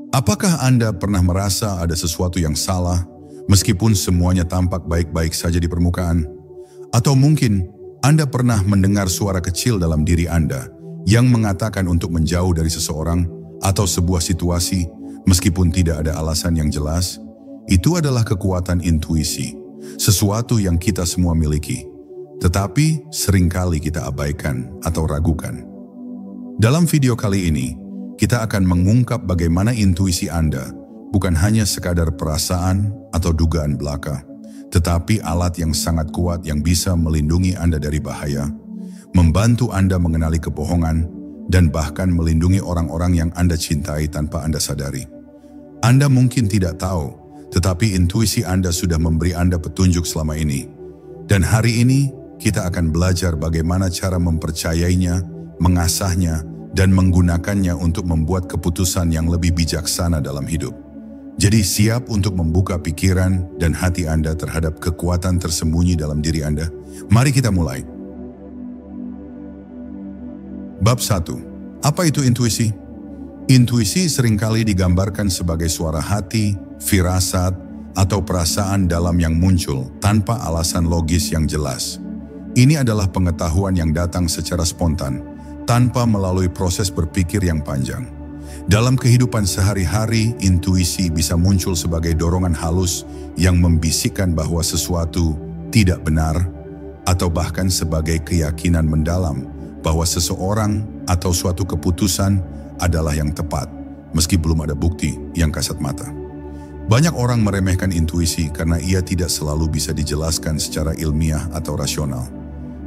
Apakah Anda pernah merasa ada sesuatu yang salah, meskipun semuanya tampak baik-baik saja di permukaan? Atau mungkin Anda pernah mendengar suara kecil dalam diri Anda yang mengatakan untuk menjauh dari seseorang atau sebuah situasi, meskipun tidak ada alasan yang jelas? Itu adalah kekuatan intuisi, sesuatu yang kita semua miliki, tetapi seringkali kita abaikan atau ragukan. Dalam video kali ini, kita akan mengungkap bagaimana intuisi Anda bukan hanya sekadar perasaan atau dugaan belaka, tetapi alat yang sangat kuat yang bisa melindungi Anda dari bahaya, membantu Anda mengenali kebohongan, dan bahkan melindungi orang-orang yang Anda cintai tanpa Anda sadari. Anda mungkin tidak tahu, tetapi intuisi Anda sudah memberi Anda petunjuk selama ini. Dan hari ini, kita akan belajar bagaimana cara mempercayainya, mengasahnya, dan menggunakannya untuk membuat keputusan yang lebih bijaksana dalam hidup. Jadi siap untuk membuka pikiran dan hati Anda terhadap kekuatan tersembunyi dalam diri Anda? Mari kita mulai. Bab 1. Apa itu intuisi? Intuisi seringkali digambarkan sebagai suara hati, firasat, atau perasaan dalam yang muncul tanpa alasan logis yang jelas. Ini adalah pengetahuan yang datang secara spontan, tanpa melalui proses berpikir yang panjang. Dalam kehidupan sehari-hari, intuisi bisa muncul sebagai dorongan halus yang membisikkan bahwa sesuatu tidak benar, atau bahkan sebagai keyakinan mendalam bahwa seseorang atau suatu keputusan adalah yang tepat, meski belum ada bukti yang kasat mata. Banyak orang meremehkan intuisi karena ia tidak selalu bisa dijelaskan secara ilmiah atau rasional.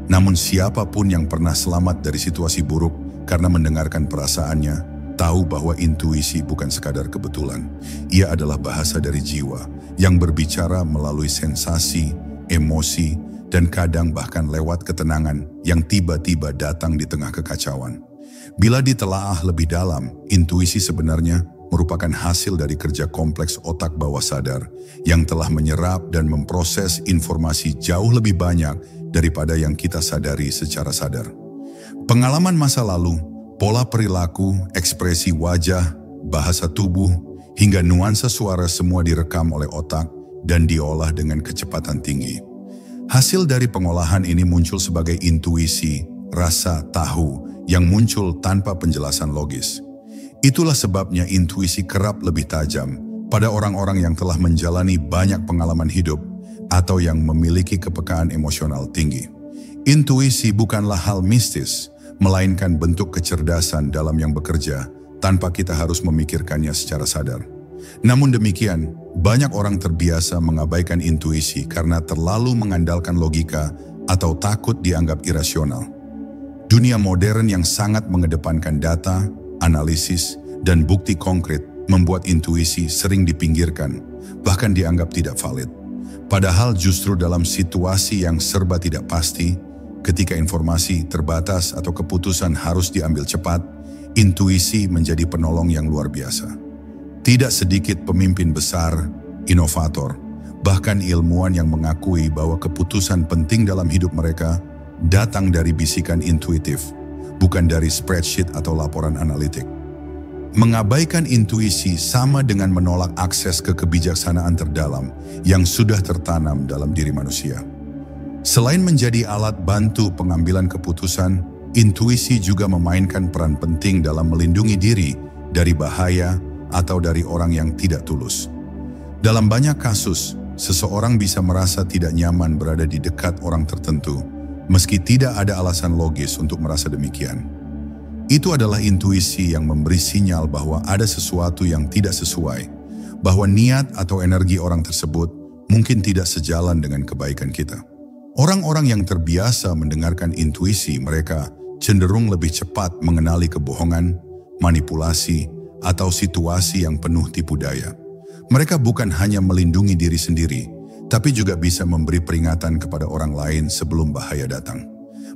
Namun siapapun yang pernah selamat dari situasi buruk karena mendengarkan perasaannya, tahu bahwa intuisi bukan sekadar kebetulan. Ia adalah bahasa dari jiwa yang berbicara melalui sensasi, emosi, dan kadang bahkan lewat ketenangan yang tiba-tiba datang di tengah kekacauan. Bila ditelaah lebih dalam, intuisi sebenarnya merupakan hasil dari kerja kompleks otak bawah sadar yang telah menyerap dan memproses informasi jauh lebih banyak daripada yang kita sadari secara sadar. Pengalaman masa lalu, pola perilaku, ekspresi wajah, bahasa tubuh, hingga nuansa suara semua direkam oleh otak dan diolah dengan kecepatan tinggi. Hasil dari pengolahan ini muncul sebagai intuisi, rasa tahu yang muncul tanpa penjelasan logis. Itulah sebabnya intuisi kerap lebih tajam pada orang-orang yang telah menjalani banyak pengalaman hidup atau yang memiliki kepekaan emosional tinggi. Intuisi bukanlah hal mistis, melainkan bentuk kecerdasan dalam yang bekerja tanpa kita harus memikirkannya secara sadar. Namun demikian, banyak orang terbiasa mengabaikan intuisi karena terlalu mengandalkan logika atau takut dianggap irasional. Dunia modern yang sangat mengedepankan data, analisis, dan bukti konkret membuat intuisi sering dipinggirkan, bahkan dianggap tidak valid. Padahal justru dalam situasi yang serba tidak pasti, ketika informasi terbatas atau keputusan harus diambil cepat, intuisi menjadi penolong yang luar biasa. Tidak sedikit pemimpin besar, inovator, bahkan ilmuwan yang mengakui bahwa keputusan penting dalam hidup mereka datang dari bisikan intuitif, bukan dari spreadsheet atau laporan analitik. Mengabaikan intuisi sama dengan menolak akses ke kebijaksanaan terdalam yang sudah tertanam dalam diri manusia. Selain menjadi alat bantu pengambilan keputusan, intuisi juga memainkan peran penting dalam melindungi diri dari bahaya atau dari orang yang tidak tulus. Dalam banyak kasus, seseorang bisa merasa tidak nyaman berada di dekat orang tertentu, meski tidak ada alasan logis untuk merasa demikian. Itu adalah intuisi yang memberi sinyal bahwa ada sesuatu yang tidak sesuai, bahwa niat atau energi orang tersebut mungkin tidak sejalan dengan kebaikan kita. Orang-orang yang terbiasa mendengarkan intuisi mereka cenderung lebih cepat mengenali kebohongan, manipulasi, atau situasi yang penuh tipu daya. Mereka bukan hanya melindungi diri sendiri, tapi juga bisa memberi peringatan kepada orang lain sebelum bahaya datang.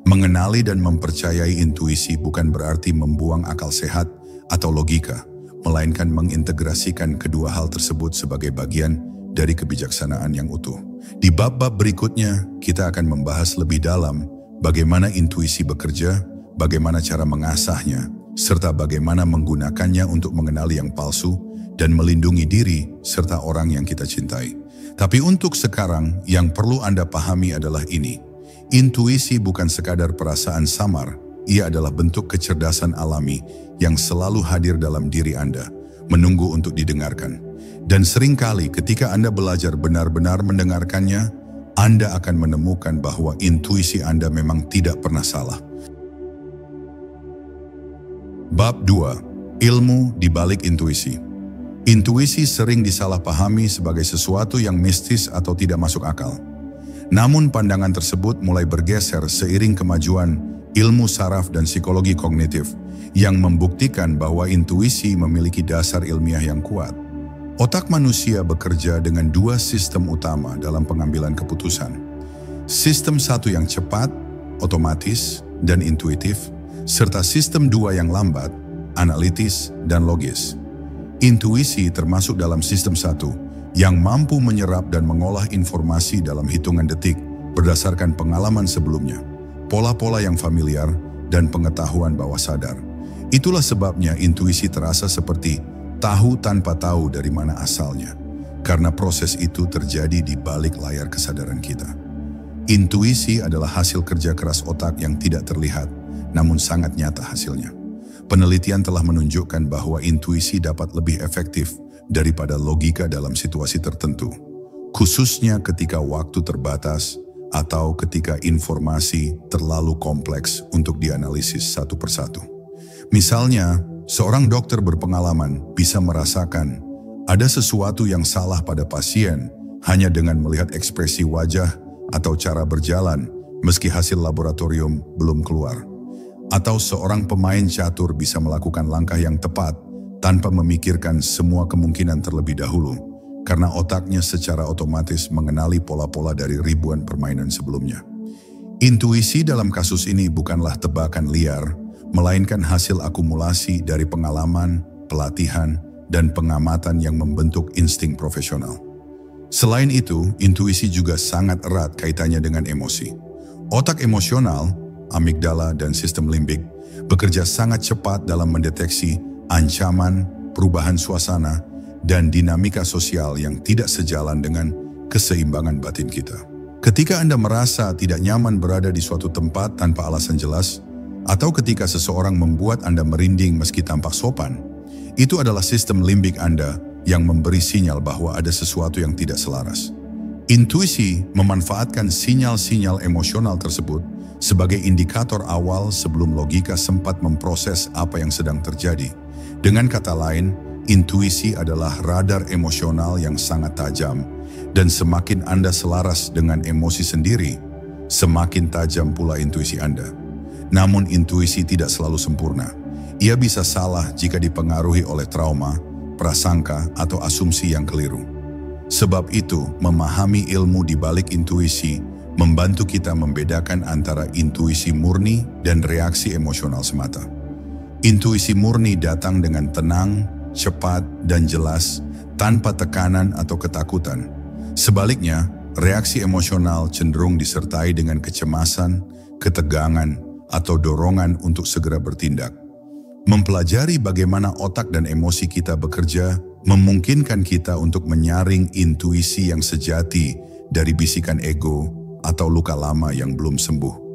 Mengenali dan mempercayai intuisi bukan berarti membuang akal sehat atau logika, melainkan mengintegrasikan kedua hal tersebut sebagai bagian dari kebijaksanaan yang utuh. Di bab-bab berikutnya, kita akan membahas lebih dalam bagaimana intuisi bekerja, bagaimana cara mengasahnya, serta bagaimana menggunakannya untuk mengenali yang palsu dan melindungi diri serta orang yang kita cintai. Tapi untuk sekarang, yang perlu Anda pahami adalah ini. Intuisi bukan sekadar perasaan samar, ia adalah bentuk kecerdasan alami yang selalu hadir dalam diri Anda, menunggu untuk didengarkan. Dan seringkali ketika Anda belajar benar-benar mendengarkannya, Anda akan menemukan bahwa intuisi Anda memang tidak pernah salah. Bab 2. Ilmu di balik intuisi. Intuisi sering disalahpahami sebagai sesuatu yang mistis atau tidak masuk akal. Namun pandangan tersebut mulai bergeser seiring kemajuan ilmu saraf dan psikologi kognitif yang membuktikan bahwa intuisi memiliki dasar ilmiah yang kuat. Otak manusia bekerja dengan dua sistem utama dalam pengambilan keputusan. Sistem satu yang cepat, otomatis, dan intuitif, serta sistem dua yang lambat, analitis, dan logis. Intuisi termasuk dalam sistem satu yang mampu menyerap dan mengolah informasi dalam hitungan detik berdasarkan pengalaman sebelumnya, pola-pola yang familiar, dan pengetahuan bawah sadar. Itulah sebabnya intuisi terasa seperti tahu tanpa tahu dari mana asalnya, karena proses itu terjadi di balik layar kesadaran kita. Intuisi adalah hasil kerja keras otak yang tidak terlihat, namun sangat nyata hasilnya. Penelitian telah menunjukkan bahwa intuisi dapat lebih efektif daripada logika dalam situasi tertentu, khususnya ketika waktu terbatas atau ketika informasi terlalu kompleks untuk dianalisis satu persatu. Misalnya, seorang dokter berpengalaman bisa merasakan ada sesuatu yang salah pada pasien hanya dengan melihat ekspresi wajah atau cara berjalan meski hasil laboratorium belum keluar. Atau seorang pemain catur bisa melakukan langkah yang tepat tanpa memikirkan semua kemungkinan terlebih dahulu, karena otaknya secara otomatis mengenali pola-pola dari ribuan permainan sebelumnya. Intuisi dalam kasus ini bukanlah tebakan liar, melainkan hasil akumulasi dari pengalaman, pelatihan, dan pengamatan yang membentuk insting profesional. Selain itu, intuisi juga sangat erat kaitannya dengan emosi. Otak emosional, amigdala, dan sistem limbik bekerja sangat cepat dalam mendeteksi ancaman, perubahan suasana, dan dinamika sosial yang tidak sejalan dengan keseimbangan batin kita. Ketika Anda merasa tidak nyaman berada di suatu tempat tanpa alasan jelas, atau ketika seseorang membuat Anda merinding meski tampak sopan, itu adalah sistem limbik Anda yang memberi sinyal bahwa ada sesuatu yang tidak selaras. Intuisi memanfaatkan sinyal-sinyal emosional tersebut sebagai indikator awal sebelum logika sempat memproses apa yang sedang terjadi. Dengan kata lain, intuisi adalah radar emosional yang sangat tajam, dan semakin Anda selaras dengan emosi sendiri, semakin tajam pula intuisi Anda. Namun intuisi tidak selalu sempurna. Ia bisa salah jika dipengaruhi oleh trauma, prasangka, atau asumsi yang keliru. Sebab itu, memahami ilmu di balik intuisi membantu kita membedakan antara intuisi murni dan reaksi emosional semata. Intuisi murni datang dengan tenang, cepat, dan jelas, tanpa tekanan atau ketakutan. Sebaliknya, reaksi emosional cenderung disertai dengan kecemasan, ketegangan, atau dorongan untuk segera bertindak. Mempelajari bagaimana otak dan emosi kita bekerja memungkinkan kita untuk menyaring intuisi yang sejati dari bisikan ego atau luka lama yang belum sembuh.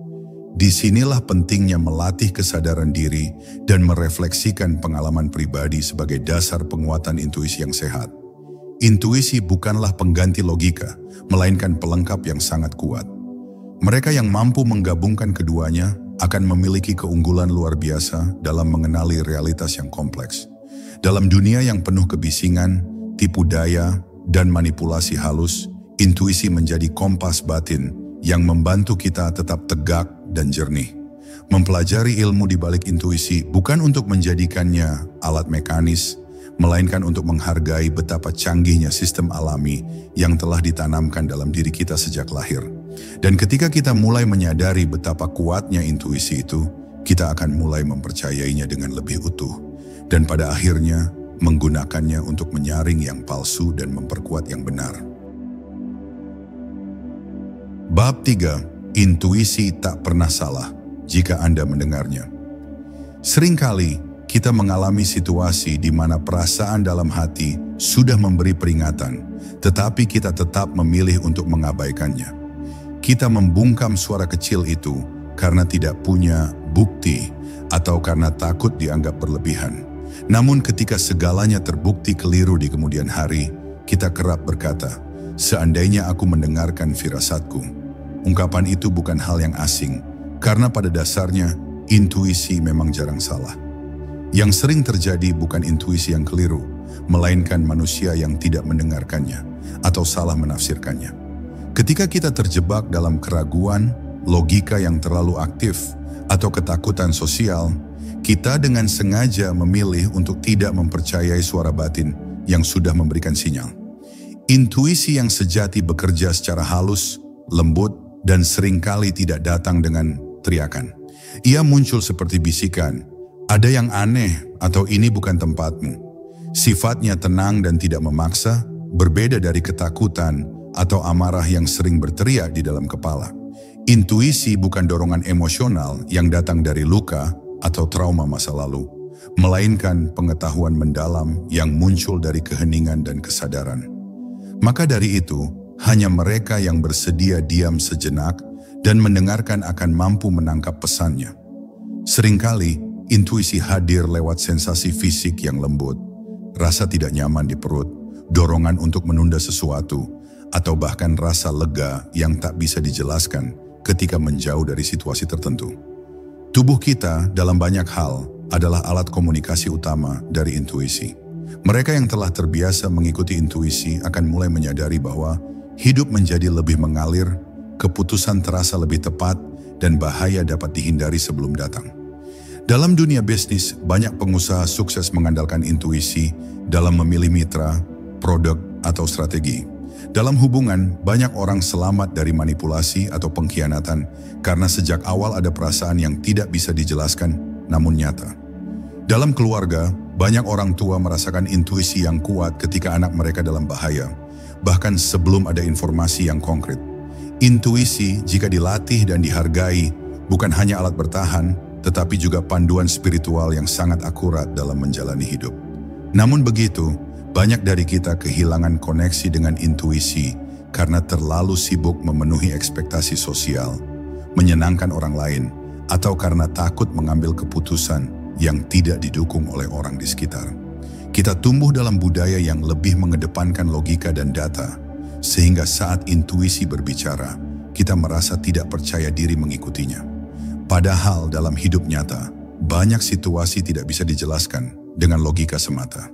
Disinilah pentingnya melatih kesadaran diri dan merefleksikan pengalaman pribadi sebagai dasar penguatan intuisi yang sehat. Intuisi bukanlah pengganti logika, melainkan pelengkap yang sangat kuat. Mereka yang mampu menggabungkan keduanya akan memiliki keunggulan luar biasa dalam mengenali realitas yang kompleks. Dalam dunia yang penuh kebisingan, tipu daya, dan manipulasi halus, intuisi menjadi kompas batin yang membantu kita tetap tegak dan jernih. Mempelajari ilmu di balik intuisi bukan untuk menjadikannya alat mekanis, melainkan untuk menghargai betapa canggihnya sistem alami yang telah ditanamkan dalam diri kita sejak lahir. Dan ketika kita mulai menyadari betapa kuatnya intuisi itu, kita akan mulai mempercayainya dengan lebih utuh. Dan pada akhirnya, menggunakannya untuk menyaring yang palsu dan memperkuat yang benar. Bab 3. Intuisi tak pernah salah jika Anda mendengarnya. Seringkali kita mengalami situasi di mana perasaan dalam hati sudah memberi peringatan, tetapi kita tetap memilih untuk mengabaikannya. Kita membungkam suara kecil itu karena tidak punya bukti atau karena takut dianggap berlebihan. Namun ketika segalanya terbukti keliru di kemudian hari, kita kerap berkata, "Seandainya aku mendengarkan firasatku." Ungkapan itu bukan hal yang asing, karena pada dasarnya intuisi memang jarang salah. Yang sering terjadi bukan intuisi yang keliru, melainkan manusia yang tidak mendengarkannya atau salah menafsirkannya. Ketika kita terjebak dalam keraguan, logika yang terlalu aktif, atau ketakutan sosial, kita dengan sengaja memilih untuk tidak mempercayai suara batin yang sudah memberikan sinyal. Intuisi yang sejati bekerja secara halus, lembut, dan seringkali tidak datang dengan teriakan. Ia muncul seperti bisikan, "Ada yang aneh," atau "Ini bukan tempatmu." Sifatnya tenang dan tidak memaksa, berbeda dari ketakutan atau amarah yang sering berteriak di dalam kepala. Intuisi bukan dorongan emosional yang datang dari luka atau trauma masa lalu, melainkan pengetahuan mendalam yang muncul dari keheningan dan kesadaran. Maka dari itu, hanya mereka yang bersedia diam sejenak dan mendengarkan akan mampu menangkap pesannya. Seringkali, intuisi hadir lewat sensasi fisik yang lembut, rasa tidak nyaman di perut, dorongan untuk menunda sesuatu, atau bahkan rasa lega yang tak bisa dijelaskan ketika menjauh dari situasi tertentu. Tubuh kita dalam banyak hal adalah alat komunikasi utama dari intuisi. Mereka yang telah terbiasa mengikuti intuisi akan mulai menyadari bahwa hidup menjadi lebih mengalir, keputusan terasa lebih tepat, dan bahaya dapat dihindari sebelum datang. Dalam dunia bisnis, banyak pengusaha sukses mengandalkan intuisi dalam memilih mitra, produk, atau strategi. Dalam hubungan, banyak orang selamat dari manipulasi atau pengkhianatan karena sejak awal ada perasaan yang tidak bisa dijelaskan namun nyata. Dalam keluarga, banyak orang tua merasakan intuisi yang kuat ketika anak mereka dalam bahaya, bahkan sebelum ada informasi yang konkret. Intuisi jika dilatih dan dihargai bukan hanya alat bertahan, tetapi juga panduan spiritual yang sangat akurat dalam menjalani hidup. Namun begitu, banyak dari kita kehilangan koneksi dengan intuisi karena terlalu sibuk memenuhi ekspektasi sosial, menyenangkan orang lain, atau karena takut mengambil keputusan yang tidak didukung oleh orang di sekitar. Kita tumbuh dalam budaya yang lebih mengedepankan logika dan data, sehingga saat intuisi berbicara, kita merasa tidak percaya diri mengikutinya. Padahal dalam hidup nyata, banyak situasi tidak bisa dijelaskan dengan logika semata.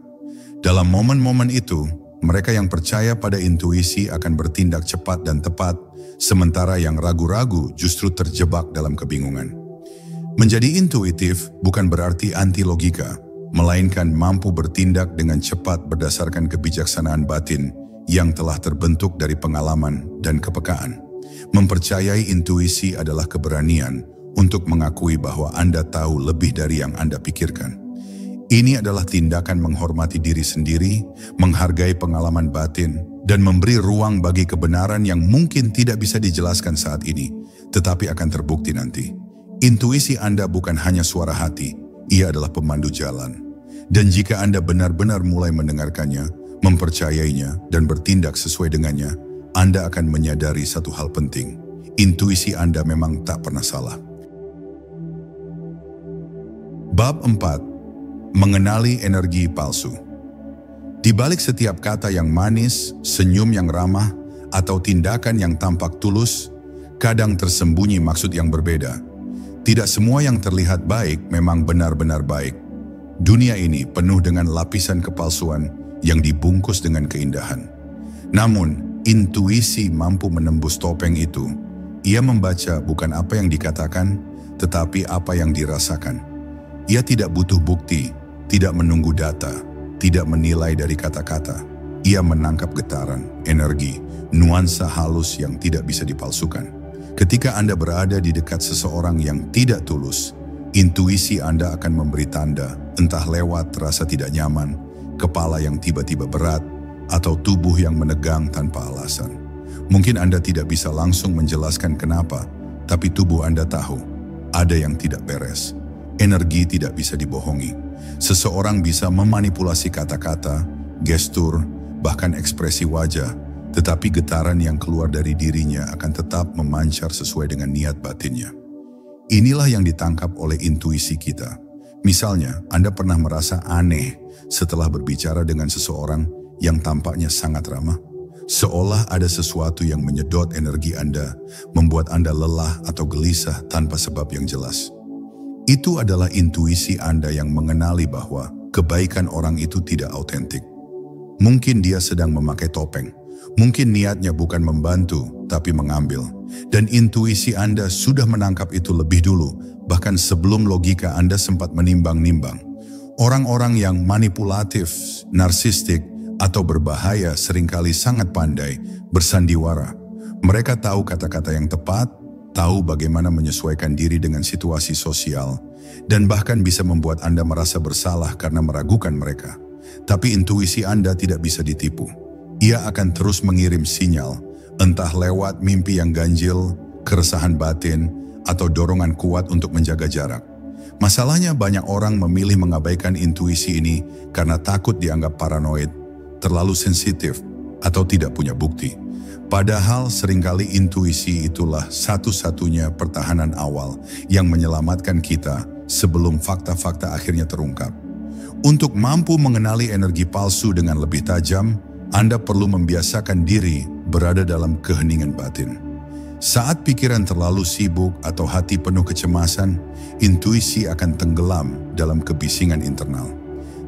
Dalam momen-momen itu, mereka yang percaya pada intuisi akan bertindak cepat dan tepat, sementara yang ragu-ragu justru terjebak dalam kebingungan. Menjadi intuitif bukan berarti anti logika, melainkan mampu bertindak dengan cepat berdasarkan kebijaksanaan batin yang telah terbentuk dari pengalaman dan kepekaan. Mempercayai intuisi adalah keberanian untuk mengakui bahwa Anda tahu lebih dari yang Anda pikirkan. Ini adalah tindakan menghormati diri sendiri, menghargai pengalaman batin, dan memberi ruang bagi kebenaran yang mungkin tidak bisa dijelaskan saat ini, tetapi akan terbukti nanti. Intuisi Anda bukan hanya suara hati, ia adalah pemandu jalan. Dan jika Anda benar-benar mulai mendengarkannya, mempercayainya, dan bertindak sesuai dengannya, Anda akan menyadari satu hal penting. Intuisi Anda memang tak pernah salah. Bab 4. Mengenali energi palsu. Di balik setiap kata yang manis, senyum yang ramah, atau tindakan yang tampak tulus, kadang tersembunyi maksud yang berbeda. Tidak semua yang terlihat baik memang benar-benar baik. Dunia ini penuh dengan lapisan kepalsuan yang dibungkus dengan keindahan. Namun, intuisi mampu menembus topeng itu. Ia membaca bukan apa yang dikatakan, tetapi apa yang dirasakan. Ia tidak butuh bukti, tidak menunggu data, tidak menilai dari kata-kata. Ia menangkap getaran, energi, nuansa halus yang tidak bisa dipalsukan. Ketika Anda berada di dekat seseorang yang tidak tulus, intuisi Anda akan memberi tanda, entah lewat rasa tidak nyaman, kepala yang tiba-tiba berat, atau tubuh yang menegang tanpa alasan. Mungkin Anda tidak bisa langsung menjelaskan kenapa, tapi tubuh Anda tahu, ada yang tidak beres. energi tidak bisa dibohongi. Seseorang bisa memanipulasi kata-kata, gestur, bahkan ekspresi wajah, tetapi getaran yang keluar dari dirinya akan tetap memancar sesuai dengan niat batinnya. Inilah yang ditangkap oleh intuisi kita. Misalnya, Anda pernah merasa aneh setelah berbicara dengan seseorang yang tampaknya sangat ramah. Seolah ada sesuatu yang menyedot energi Anda, membuat Anda lelah atau gelisah tanpa sebab yang jelas. Itu adalah intuisi Anda yang mengenali bahwa kebaikan orang itu tidak autentik. Mungkin dia sedang memakai topeng. Mungkin niatnya bukan membantu, tapi mengambil. Dan intuisi Anda sudah menangkap itu lebih dulu, bahkan sebelum logika Anda sempat menimbang-nimbang. Orang-orang yang manipulatif, narsistik, atau berbahaya seringkali sangat pandai bersandiwara. Mereka tahu kata-kata yang tepat, tahu bagaimana menyesuaikan diri dengan situasi sosial, dan bahkan bisa membuat Anda merasa bersalah karena meragukan mereka. Tapi intuisi Anda tidak bisa ditipu. Ia akan terus mengirim sinyal, entah lewat mimpi yang ganjil, keresahan batin, atau dorongan kuat untuk menjaga jarak. Masalahnya banyak orang memilih mengabaikan intuisi ini karena takut dianggap paranoid, terlalu sensitif, atau tidak punya bukti. Padahal seringkali intuisi itulah satu-satunya pertahanan awal yang menyelamatkan kita sebelum fakta-fakta akhirnya terungkap. Untuk mampu mengenali energi palsu dengan lebih tajam, Anda perlu membiasakan diri berada dalam keheningan batin. Saat pikiran terlalu sibuk atau hati penuh kecemasan, intuisi akan tenggelam dalam kebisingan internal.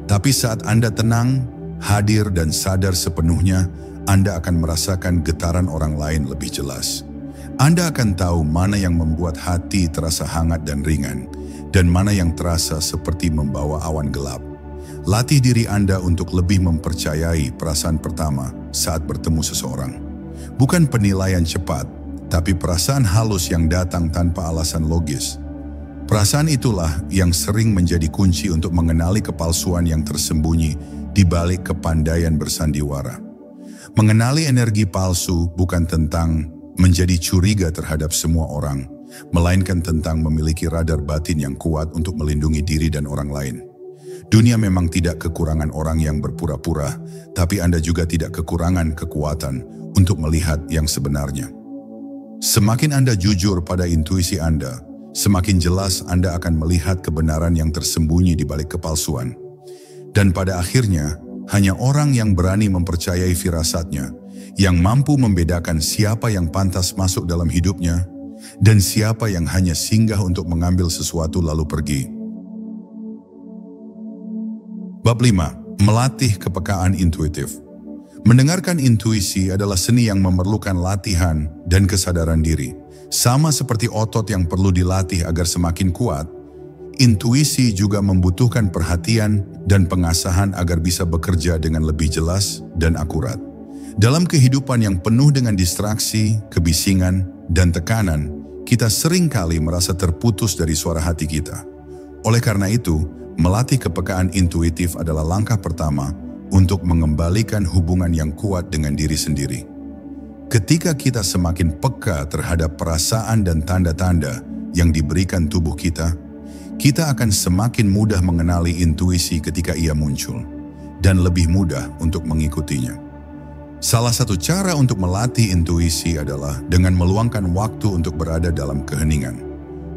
Tapi saat Anda tenang, hadir dan sadar sepenuhnya, Anda akan merasakan getaran orang lain lebih jelas. Anda akan tahu mana yang membuat hati terasa hangat dan ringan, dan mana yang terasa seperti membawa awan gelap. Latih diri Anda untuk lebih mempercayai perasaan pertama saat bertemu seseorang. Bukan penilaian cepat, tapi perasaan halus yang datang tanpa alasan logis. Perasaan itulah yang sering menjadi kunci untuk mengenali kepalsuan yang tersembunyi di balik kepandaian bersandiwara. Mengenali energi palsu bukan tentang menjadi curiga terhadap semua orang, melainkan tentang memiliki radar batin yang kuat untuk melindungi diri dan orang lain. Dunia memang tidak kekurangan orang yang berpura-pura, tapi Anda juga tidak kekurangan kekuatan untuk melihat yang sebenarnya. Semakin Anda jujur pada intuisi Anda, semakin jelas Anda akan melihat kebenaran yang tersembunyi di balik kepalsuan. Dan pada akhirnya, hanya orang yang berani mempercayai firasatnya, yang mampu membedakan siapa yang pantas masuk dalam hidupnya, dan siapa yang hanya singgah untuk mengambil sesuatu lalu pergi. Bab 5. Melatih kepekaan intuitif. Mendengarkan intuisi adalah seni yang memerlukan latihan dan kesadaran diri. Sama seperti otot yang perlu dilatih agar semakin kuat, intuisi juga membutuhkan perhatian dan pengasahan agar bisa bekerja dengan lebih jelas dan akurat. Dalam kehidupan yang penuh dengan distraksi, kebisingan, dan tekanan, kita seringkali merasa terputus dari suara hati kita. Oleh karena itu, melatih kepekaan intuitif adalah langkah pertama untuk mengembalikan hubungan yang kuat dengan diri sendiri. Ketika kita semakin peka terhadap perasaan dan tanda-tanda yang diberikan tubuh kita akan semakin mudah mengenali intuisi ketika ia muncul, dan lebih mudah untuk mengikutinya. Salah satu cara untuk melatih intuisi adalah dengan meluangkan waktu untuk berada dalam keheningan.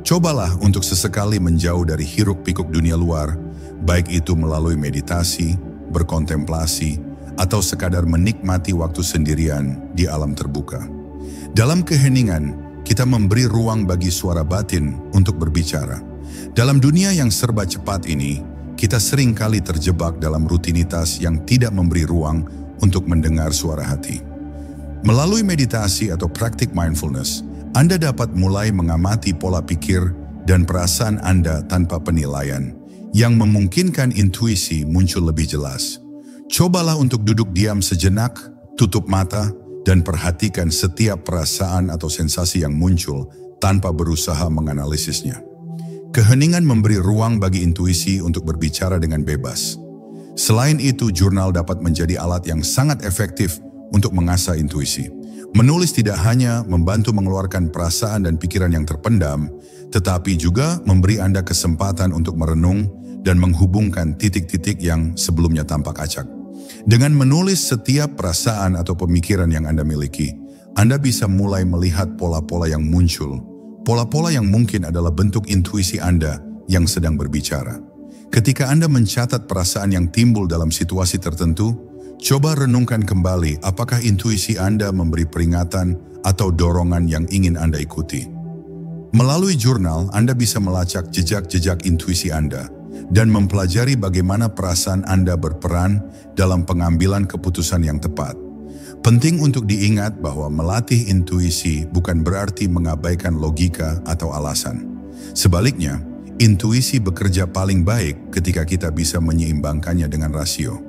Cobalah untuk sesekali menjauh dari hiruk-pikuk dunia luar, baik itu melalui meditasi, berkontemplasi, atau sekadar menikmati waktu sendirian di alam terbuka. Dalam keheningan, kita memberi ruang bagi suara batin untuk berbicara. Dalam dunia yang serba cepat ini, kita seringkali terjebak dalam rutinitas yang tidak memberi ruang untuk mendengar suara hati. Melalui meditasi atau praktik mindfulness, Anda dapat mulai mengamati pola pikir dan perasaan Anda tanpa penilaian, yang memungkinkan intuisi muncul lebih jelas. Cobalah untuk duduk diam sejenak, tutup mata, dan perhatikan setiap perasaan atau sensasi yang muncul tanpa berusaha menganalisisnya. Keheningan memberi ruang bagi intuisi untuk berbicara dengan bebas. Selain itu, jurnal dapat menjadi alat yang sangat efektif untuk mengasah intuisi. Menulis tidak hanya membantu mengeluarkan perasaan dan pikiran yang terpendam, tetapi juga memberi Anda kesempatan untuk merenung dan menghubungkan titik-titik yang sebelumnya tampak acak. Dengan menulis setiap perasaan atau pemikiran yang Anda miliki, Anda bisa mulai melihat pola-pola yang muncul. Pola-pola yang mungkin adalah bentuk intuisi Anda yang sedang berbicara. Ketika Anda mencatat perasaan yang timbul dalam situasi tertentu, coba renungkan kembali apakah intuisi Anda memberi peringatan atau dorongan yang ingin Anda ikuti. Melalui jurnal, Anda bisa melacak jejak-jejak intuisi Anda dan mempelajari bagaimana perasaan Anda berperan dalam pengambilan keputusan yang tepat. Penting untuk diingat bahwa melatih intuisi bukan berarti mengabaikan logika atau alasan. Sebaliknya, intuisi bekerja paling baik ketika kita bisa menyeimbangkannya dengan rasio.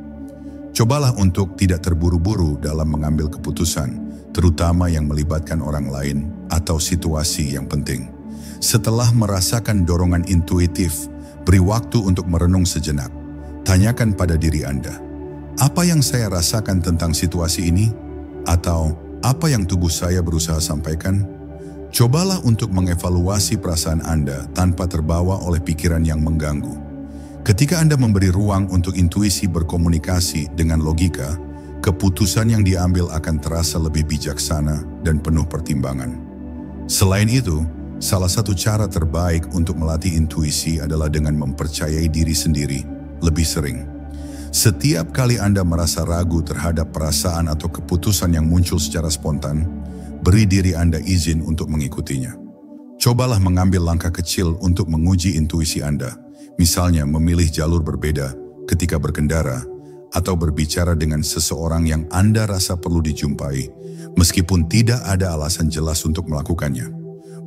Cobalah untuk tidak terburu-buru dalam mengambil keputusan, terutama yang melibatkan orang lain atau situasi yang penting. Setelah merasakan dorongan intuitif, beri waktu untuk merenung sejenak. Tanyakan pada diri Anda, apa yang saya rasakan tentang situasi ini? Atau apa yang tubuh saya berusaha sampaikan? Cobalah untuk mengevaluasi perasaan Anda tanpa terbawa oleh pikiran yang mengganggu. Ketika Anda memberi ruang untuk intuisi berkomunikasi dengan logika, keputusan yang diambil akan terasa lebih bijaksana dan penuh pertimbangan. Selain itu, salah satu cara terbaik untuk melatih intuisi adalah dengan mempercayai diri sendiri lebih sering. Setiap kali Anda merasa ragu terhadap perasaan atau keputusan yang muncul secara spontan, beri diri Anda izin untuk mengikutinya. Cobalah mengambil langkah kecil untuk menguji intuisi Anda, misalnya memilih jalur berbeda ketika berkendara, atau berbicara dengan seseorang yang Anda rasa perlu dijumpai, meskipun tidak ada alasan jelas untuk melakukannya.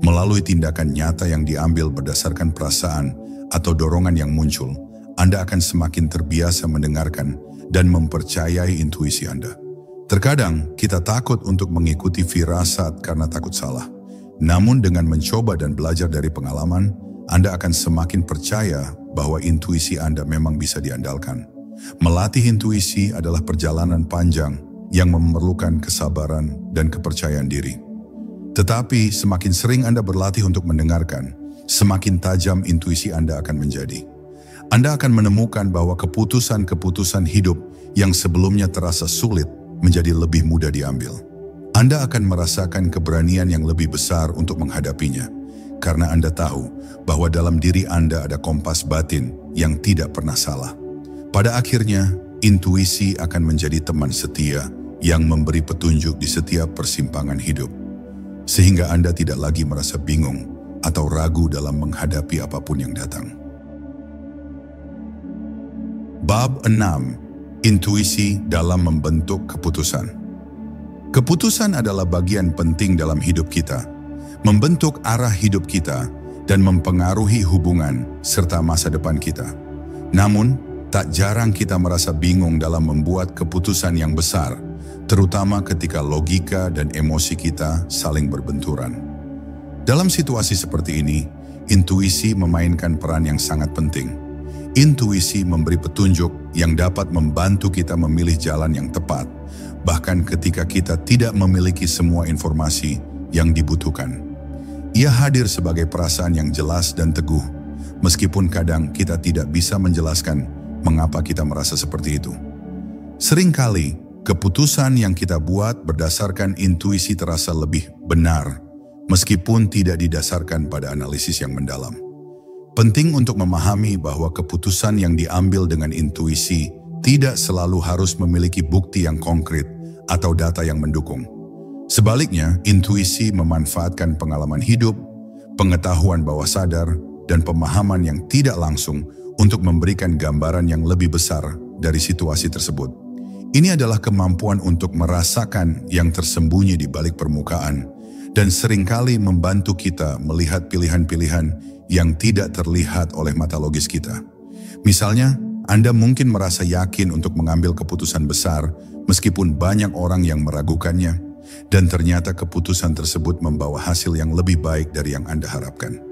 Melalui tindakan nyata yang diambil berdasarkan perasaan atau dorongan yang muncul, Anda akan semakin terbiasa mendengarkan dan mempercayai intuisi Anda. Terkadang kita takut untuk mengikuti firasat karena takut salah. Namun dengan mencoba dan belajar dari pengalaman, Anda akan semakin percaya bahwa intuisi Anda memang bisa diandalkan. Melatih intuisi adalah perjalanan panjang yang memerlukan kesabaran dan kepercayaan diri. Tetapi semakin sering Anda berlatih untuk mendengarkan, semakin tajam intuisi Anda akan menjadi. Anda akan menemukan bahwa keputusan-keputusan hidup yang sebelumnya terasa sulit menjadi lebih mudah diambil. Anda akan merasakan keberanian yang lebih besar untuk menghadapinya, karena Anda tahu bahwa dalam diri Anda ada kompas batin yang tidak pernah salah. Pada akhirnya, intuisi akan menjadi teman setia yang memberi petunjuk di setiap persimpangan hidup, sehingga Anda tidak lagi merasa bingung atau ragu dalam menghadapi apapun yang datang. Bab 6. Intuisi dalam membentuk keputusan. Keputusan adalah bagian penting dalam hidup kita, membentuk arah hidup kita dan mempengaruhi hubungan serta masa depan kita. Namun, tak jarang kita merasa bingung dalam membuat keputusan yang besar, terutama ketika logika dan emosi kita saling berbenturan. Dalam situasi seperti ini, intuisi memainkan peran yang sangat penting. Intuisi memberi petunjuk yang dapat membantu kita memilih jalan yang tepat, bahkan ketika kita tidak memiliki semua informasi yang dibutuhkan. Ia hadir sebagai perasaan yang jelas dan teguh, meskipun kadang kita tidak bisa menjelaskan mengapa kita merasa seperti itu. Seringkali, keputusan yang kita buat berdasarkan intuisi terasa lebih benar, meskipun tidak didasarkan pada analisis yang mendalam. Penting untuk memahami bahwa keputusan yang diambil dengan intuisi tidak selalu harus memiliki bukti yang konkret atau data yang mendukung. Sebaliknya, intuisi memanfaatkan pengalaman hidup, pengetahuan bawah sadar, dan pemahaman yang tidak langsung untuk memberikan gambaran yang lebih besar dari situasi tersebut. Ini adalah kemampuan untuk merasakan yang tersembunyi di balik permukaan dan seringkali membantu kita melihat pilihan-pilihan yang tidak terlihat oleh mata logis kita. Misalnya, Anda mungkin merasa yakin untuk mengambil keputusan besar meskipun banyak orang yang meragukannya, dan ternyata keputusan tersebut membawa hasil yang lebih baik dari yang Anda harapkan.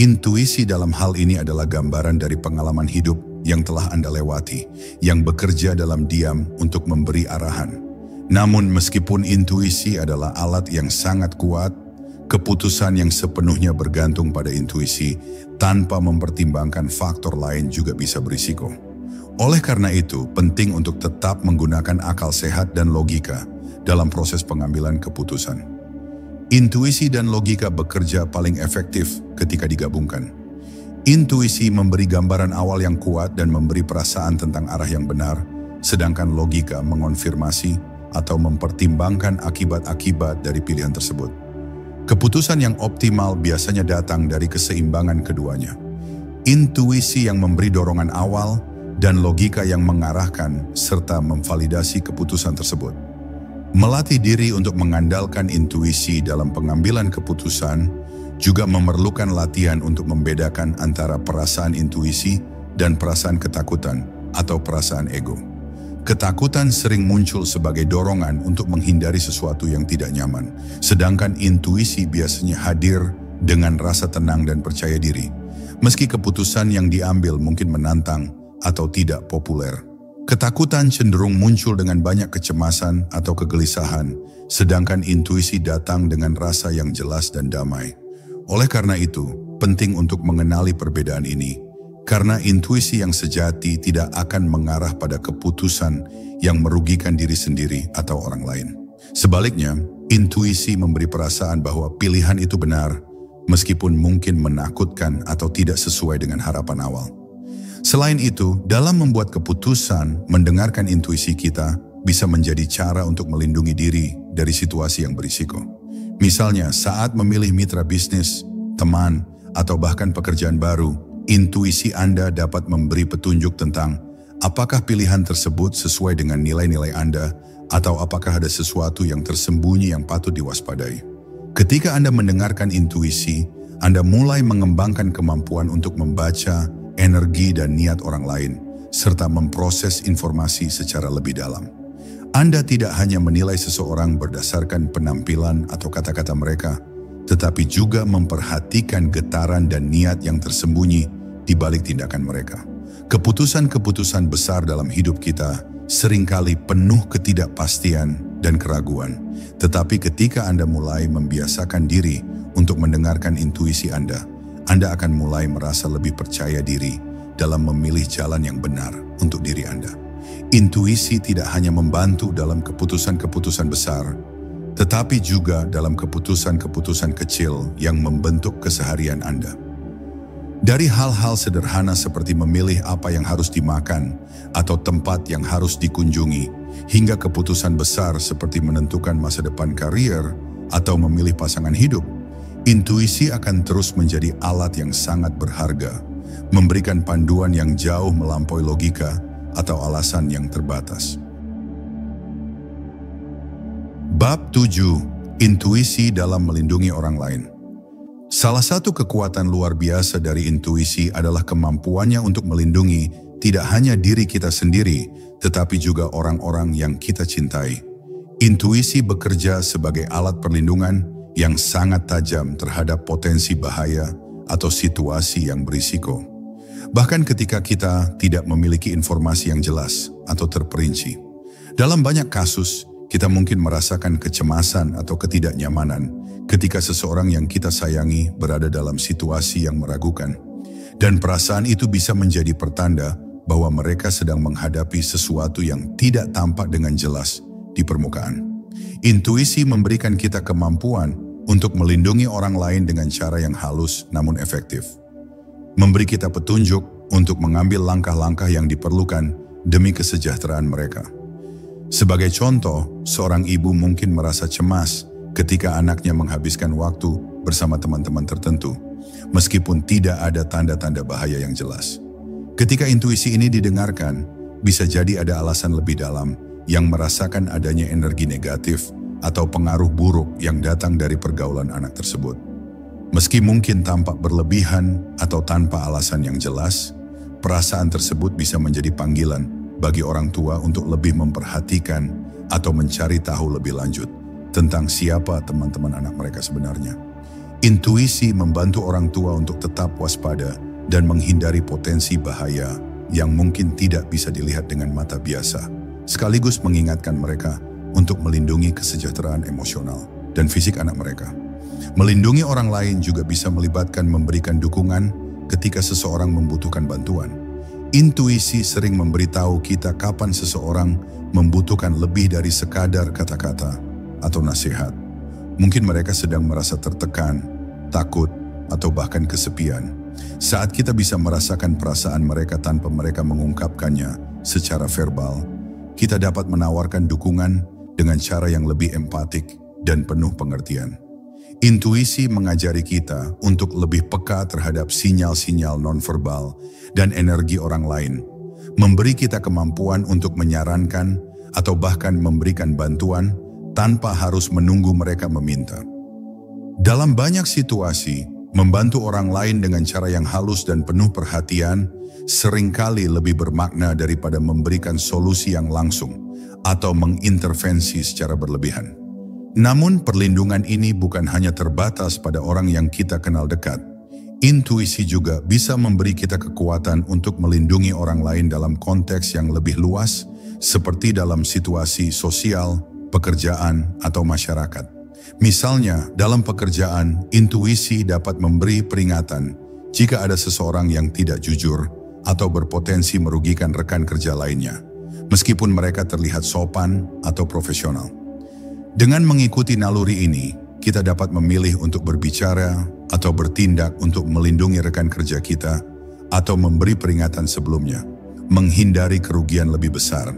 Intuisi dalam hal ini adalah gambaran dari pengalaman hidup yang telah Anda lewati, yang bekerja dalam diam untuk memberi arahan. Namun meskipun intuisi adalah alat yang sangat kuat, Keputusan yang sepenuhnya bergantung pada intuisi tanpa mempertimbangkan faktor lain juga bisa berisiko. Oleh karena itu, penting untuk tetap menggunakan akal sehat dan logika dalam proses pengambilan keputusan. Intuisi dan logika bekerja paling efektif ketika digabungkan. Intuisi memberi gambaran awal yang kuat dan memberi perasaan tentang arah yang benar, sedangkan logika mengonfirmasi atau mempertimbangkan akibat-akibat dari pilihan tersebut. Keputusan yang optimal biasanya datang dari keseimbangan keduanya. Intuisi yang memberi dorongan awal dan logika yang mengarahkan serta memvalidasi keputusan tersebut. Melatih diri untuk mengandalkan intuisi dalam pengambilan keputusan juga memerlukan latihan untuk membedakan antara perasaan intuisi dan perasaan ketakutan atau perasaan ego. Ketakutan sering muncul sebagai dorongan untuk menghindari sesuatu yang tidak nyaman, sedangkan intuisi biasanya hadir dengan rasa tenang dan percaya diri, meski keputusan yang diambil mungkin menantang atau tidak populer. Ketakutan cenderung muncul dengan banyak kecemasan atau kegelisahan, sedangkan intuisi datang dengan rasa yang jelas dan damai. Oleh karena itu, penting untuk mengenali perbedaan ini, karena intuisi yang sejati tidak akan mengarah pada keputusan yang merugikan diri sendiri atau orang lain. Sebaliknya, intuisi memberi perasaan bahwa pilihan itu benar, meskipun mungkin menakutkan atau tidak sesuai dengan harapan awal. Selain itu, dalam membuat keputusan, mendengarkan intuisi kita bisa menjadi cara untuk melindungi diri dari situasi yang berisiko. Misalnya, saat memilih mitra bisnis, teman, atau bahkan pekerjaan baru, intuisi Anda dapat memberi petunjuk tentang apakah pilihan tersebut sesuai dengan nilai-nilai Anda atau apakah ada sesuatu yang tersembunyi yang patut diwaspadai. Ketika Anda mendengarkan intuisi, Anda mulai mengembangkan kemampuan untuk membaca energi dan niat orang lain, serta memproses informasi secara lebih dalam. Anda tidak hanya menilai seseorang berdasarkan penampilan atau kata-kata mereka, tetapi juga memperhatikan getaran dan niat yang tersembunyi di balik tindakan mereka. Keputusan-keputusan besar dalam hidup kita seringkali penuh ketidakpastian dan keraguan. Tetapi ketika Anda mulai membiasakan diri untuk mendengarkan intuisi Anda akan mulai merasa lebih percaya diri dalam memilih jalan yang benar untuk diri Anda. Intuisi tidak hanya membantu dalam keputusan-keputusan besar, tetapi juga dalam keputusan-keputusan kecil yang membentuk keseharian Anda. Dari hal-hal sederhana seperti memilih apa yang harus dimakan atau tempat yang harus dikunjungi, hingga keputusan besar seperti menentukan masa depan karier atau memilih pasangan hidup, intuisi akan terus menjadi alat yang sangat berharga, memberikan panduan yang jauh melampaui logika atau alasan yang terbatas. Bab 7. Intuisi dalam melindungi orang lain. Salah satu kekuatan luar biasa dari intuisi adalah kemampuannya untuk melindungi tidak hanya diri kita sendiri, tetapi juga orang-orang yang kita cintai. Intuisi bekerja sebagai alat perlindungan yang sangat tajam terhadap potensi bahaya atau situasi yang berisiko. Bahkan ketika kita tidak memiliki informasi yang jelas atau terperinci. Dalam banyak kasus, kita mungkin merasakan kecemasan atau ketidaknyamanan ketika seseorang yang kita sayangi berada dalam situasi yang meragukan. Dan perasaan itu bisa menjadi pertanda bahwa mereka sedang menghadapi sesuatu yang tidak tampak dengan jelas di permukaan. Intuisi memberikan kita kemampuan untuk melindungi orang lain dengan cara yang halus namun efektif. Memberi kita petunjuk untuk mengambil langkah-langkah yang diperlukan demi kesejahteraan mereka. Sebagai contoh, seorang ibu mungkin merasa cemas ketika anaknya menghabiskan waktu bersama teman-teman tertentu, meskipun tidak ada tanda-tanda bahaya yang jelas. Ketika intuisi ini didengarkan, bisa jadi ada alasan lebih dalam yang merasakan adanya energi negatif atau pengaruh buruk yang datang dari pergaulan anak tersebut. Meski mungkin tampak berlebihan atau tanpa alasan yang jelas, perasaan tersebut bisa menjadi panggilan bagi orang tua untuk lebih memperhatikan atau mencari tahu lebih lanjut tentang siapa teman-teman anak mereka sebenarnya. Intuisi membantu orang tua untuk tetap waspada dan menghindari potensi bahaya yang mungkin tidak bisa dilihat dengan mata biasa, sekaligus mengingatkan mereka untuk melindungi kesejahteraan emosional dan fisik anak mereka. Melindungi orang lain juga bisa melibatkan memberikan dukungan ketika seseorang membutuhkan bantuan. Intuisi sering memberitahu kita kapan seseorang membutuhkan lebih dari sekadar kata-kata atau nasihat. Mungkin mereka sedang merasa tertekan, takut, atau bahkan kesepian. Saat kita bisa merasakan perasaan mereka tanpa mereka mengungkapkannya secara verbal, kita dapat menawarkan dukungan dengan cara yang lebih empatik dan penuh pengertian. Intuisi mengajari kita untuk lebih peka terhadap sinyal-sinyal nonverbal dan energi orang lain, memberi kita kemampuan untuk menyarankan atau bahkan memberikan bantuan tanpa harus menunggu mereka meminta. Dalam banyak situasi, membantu orang lain dengan cara yang halus dan penuh perhatian seringkali lebih bermakna daripada memberikan solusi yang langsung atau mengintervensi secara berlebihan. Namun perlindungan ini bukan hanya terbatas pada orang yang kita kenal dekat. Intuisi juga bisa memberi kita kekuatan untuk melindungi orang lain dalam konteks yang lebih luas, seperti dalam situasi sosial, pekerjaan, atau masyarakat. Misalnya, dalam pekerjaan, intuisi dapat memberi peringatan jika ada seseorang yang tidak jujur atau berpotensi merugikan rekan kerja lainnya, meskipun mereka terlihat sopan atau profesional. Dengan mengikuti naluri ini, kita dapat memilih untuk berbicara atau bertindak untuk melindungi rekan kerja kita atau memberi peringatan sebelumnya, menghindari kerugian lebih besar.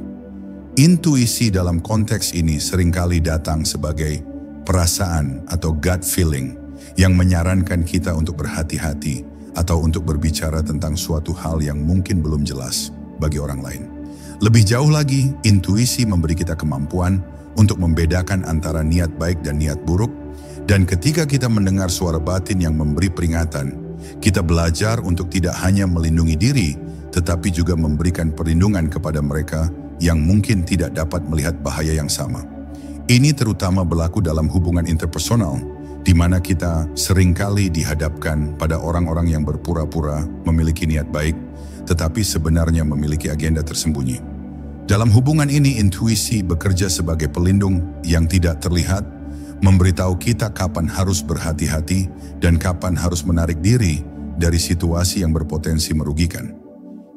Intuisi dalam konteks ini seringkali datang sebagai perasaan atau gut feeling yang menyarankan kita untuk berhati-hati atau untuk berbicara tentang suatu hal yang mungkin belum jelas bagi orang lain. Lebih jauh lagi, intuisi memberi kita kemampuan untuk membedakan antara niat baik dan niat buruk, dan ketika kita mendengar suara batin yang memberi peringatan, kita belajar untuk tidak hanya melindungi diri, tetapi juga memberikan perlindungan kepada mereka yang mungkin tidak dapat melihat bahaya yang sama. Ini terutama berlaku dalam hubungan interpersonal, di mana kita seringkali dihadapkan pada orang-orang yang berpura-pura memiliki niat baik, tetapi sebenarnya memiliki agenda tersembunyi. Dalam hubungan ini, intuisi bekerja sebagai pelindung yang tidak terlihat, memberitahu kita kapan harus berhati-hati dan kapan harus menarik diri dari situasi yang berpotensi merugikan.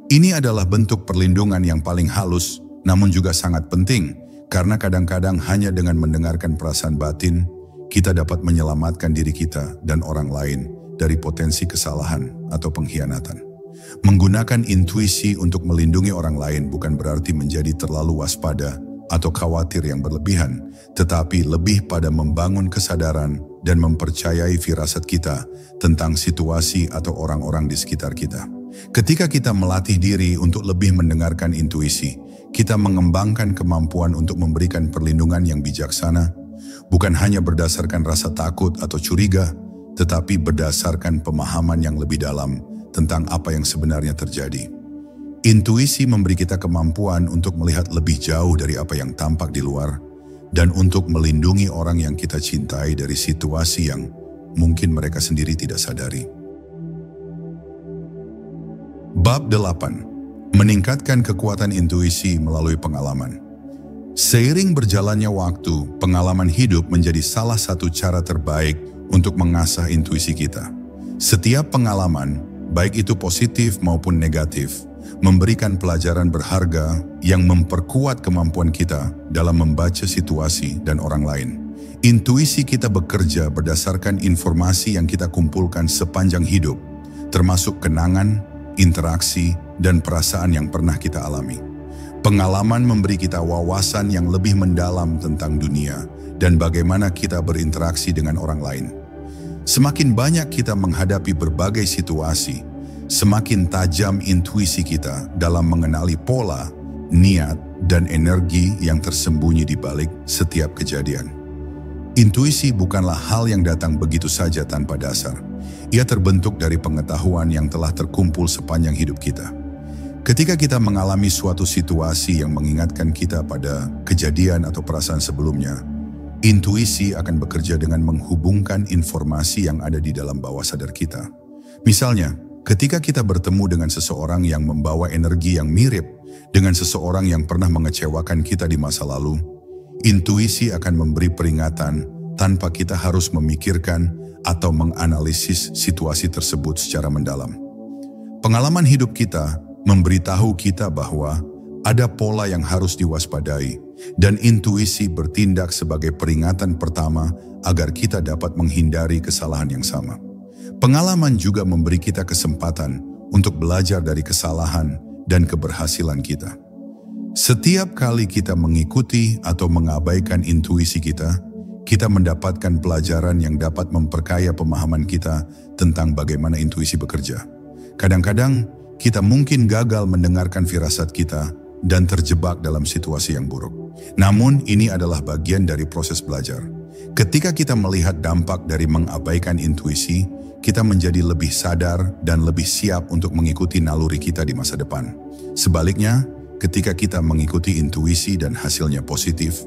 Ini adalah bentuk perlindungan yang paling halus, namun juga sangat penting, karena kadang-kadang hanya dengan mendengarkan perasaan batin, kita dapat menyelamatkan diri kita dan orang lain dari potensi kesalahan atau pengkhianatan. Menggunakan intuisi untuk melindungi orang lain bukan berarti menjadi terlalu waspada atau khawatir yang berlebihan, tetapi lebih pada membangun kesadaran dan mempercayai firasat kita tentang situasi atau orang-orang di sekitar kita. Ketika kita melatih diri untuk lebih mendengarkan intuisi, kita mengembangkan kemampuan untuk memberikan perlindungan yang bijaksana, bukan hanya berdasarkan rasa takut atau curiga, tetapi berdasarkan pemahaman yang lebih dalam tentang apa yang sebenarnya terjadi. Intuisi memberi kita kemampuan untuk melihat lebih jauh dari apa yang tampak di luar dan untuk melindungi orang yang kita cintai dari situasi yang mungkin mereka sendiri tidak sadari. Bab 8. Meningkatkan kekuatan intuisi melalui pengalaman. Seiring berjalannya waktu, pengalaman hidup menjadi salah satu cara terbaik untuk mengasah intuisi kita. Setiap pengalaman, baik itu positif maupun negatif, memberikan pelajaran berharga yang memperkuat kemampuan kita dalam membaca situasi dan orang lain. Intuisi kita bekerja berdasarkan informasi yang kita kumpulkan sepanjang hidup, termasuk kenangan, interaksi, dan perasaan yang pernah kita alami. Pengalaman memberi kita wawasan yang lebih mendalam tentang dunia dan bagaimana kita berinteraksi dengan orang lain. Semakin banyak kita menghadapi berbagai situasi, semakin tajam intuisi kita dalam mengenali pola, niat, dan energi yang tersembunyi di balik setiap kejadian. Intuisi bukanlah hal yang datang begitu saja tanpa dasar. Ia terbentuk dari pengetahuan yang telah terkumpul sepanjang hidup kita. Ketika kita mengalami suatu situasi yang mengingatkan kita pada kejadian atau perasaan sebelumnya, intuisi akan bekerja dengan menghubungkan informasi yang ada di dalam bawah sadar kita. Misalnya, ketika kita bertemu dengan seseorang yang membawa energi yang mirip dengan seseorang yang pernah mengecewakan kita di masa lalu, intuisi akan memberi peringatan tanpa kita harus memikirkan atau menganalisis situasi tersebut secara mendalam. Pengalaman hidup kita memberitahu kita bahwa ada pola yang harus diwaspadai dan intuisi bertindak sebagai peringatan pertama agar kita dapat menghindari kesalahan yang sama. Pengalaman juga memberi kita kesempatan untuk belajar dari kesalahan dan keberhasilan kita. Setiap kali kita mengikuti atau mengabaikan intuisi kita mendapatkan pelajaran yang dapat memperkaya pemahaman kita tentang bagaimana intuisi bekerja. Kadang-kadang kita mungkin gagal mendengarkan firasat kita dan terjebak dalam situasi yang buruk. Namun ini adalah bagian dari proses belajar. Ketika kita melihat dampak dari mengabaikan intuisi, kita menjadi lebih sadar dan lebih siap untuk mengikuti naluri kita di masa depan. Sebaliknya, ketika kita mengikuti intuisi dan hasilnya positif,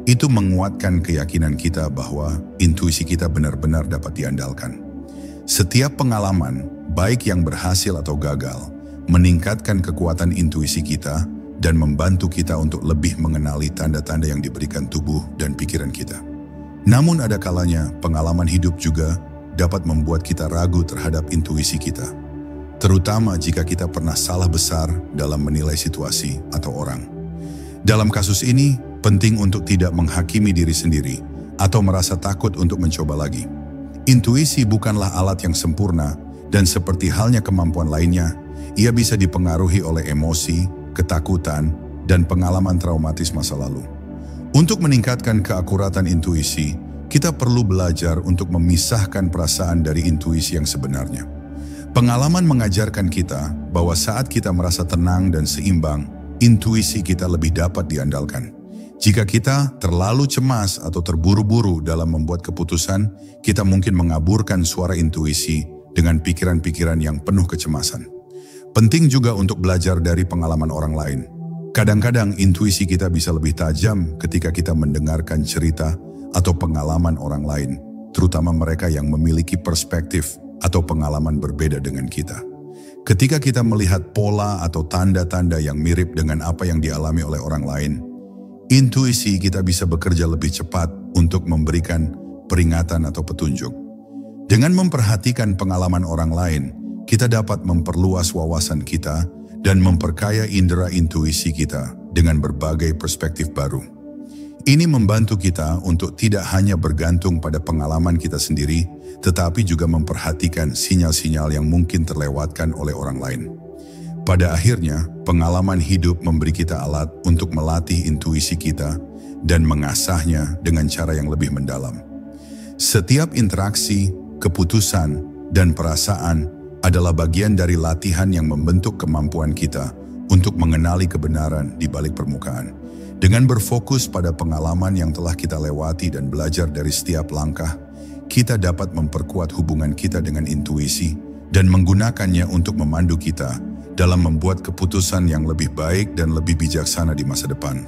itu menguatkan keyakinan kita bahwa intuisi kita benar-benar dapat diandalkan. Setiap pengalaman, baik yang berhasil atau gagal, meningkatkan kekuatan intuisi kita dan membantu kita untuk lebih mengenali tanda-tanda yang diberikan tubuh dan pikiran kita. Namun ada kalanya pengalaman hidup juga dapat membuat kita ragu terhadap intuisi kita, terutama jika kita pernah salah besar dalam menilai situasi atau orang. Dalam kasus ini, penting untuk tidak menghakimi diri sendiri atau merasa takut untuk mencoba lagi. Intuisi bukanlah alat yang sempurna dan seperti halnya kemampuan lainnya, ia bisa dipengaruhi oleh emosi, ketakutan, dan pengalaman traumatis masa lalu. Untuk meningkatkan keakuratan intuisi, kita perlu belajar untuk memisahkan perasaan dari intuisi yang sebenarnya. Pengalaman mengajarkan kita bahwa saat kita merasa tenang dan seimbang, intuisi kita lebih dapat diandalkan. Jika kita terlalu cemas atau terburu-buru dalam membuat keputusan, kita mungkin mengaburkan suara intuisi dengan pikiran-pikiran yang penuh kecemasan. Penting juga untuk belajar dari pengalaman orang lain. Kadang-kadang intuisi kita bisa lebih tajam ketika kita mendengarkan cerita atau pengalaman orang lain, terutama mereka yang memiliki perspektif atau pengalaman berbeda dengan kita. Ketika kita melihat pola atau tanda-tanda yang mirip dengan apa yang dialami oleh orang lain, intuisi kita bisa bekerja lebih cepat untuk memberikan peringatan atau petunjuk. Dengan memperhatikan pengalaman orang lain, kita dapat memperluas wawasan kita dan memperkaya indera intuisi kita dengan berbagai perspektif baru. Ini membantu kita untuk tidak hanya bergantung pada pengalaman kita sendiri, tetapi juga memperhatikan sinyal-sinyal yang mungkin terlewatkan oleh orang lain. Pada akhirnya, pengalaman hidup memberi kita alat untuk melatih intuisi kita dan mengasahnya dengan cara yang lebih mendalam. Setiap interaksi, keputusan, dan perasaan adalah bagian dari latihan yang membentuk kemampuan kita untuk mengenali kebenaran di balik permukaan. Dengan berfokus pada pengalaman yang telah kita lewati dan belajar dari setiap langkah, kita dapat memperkuat hubungan kita dengan intuisi dan menggunakannya untuk memandu kita dalam membuat keputusan yang lebih baik dan lebih bijaksana di masa depan.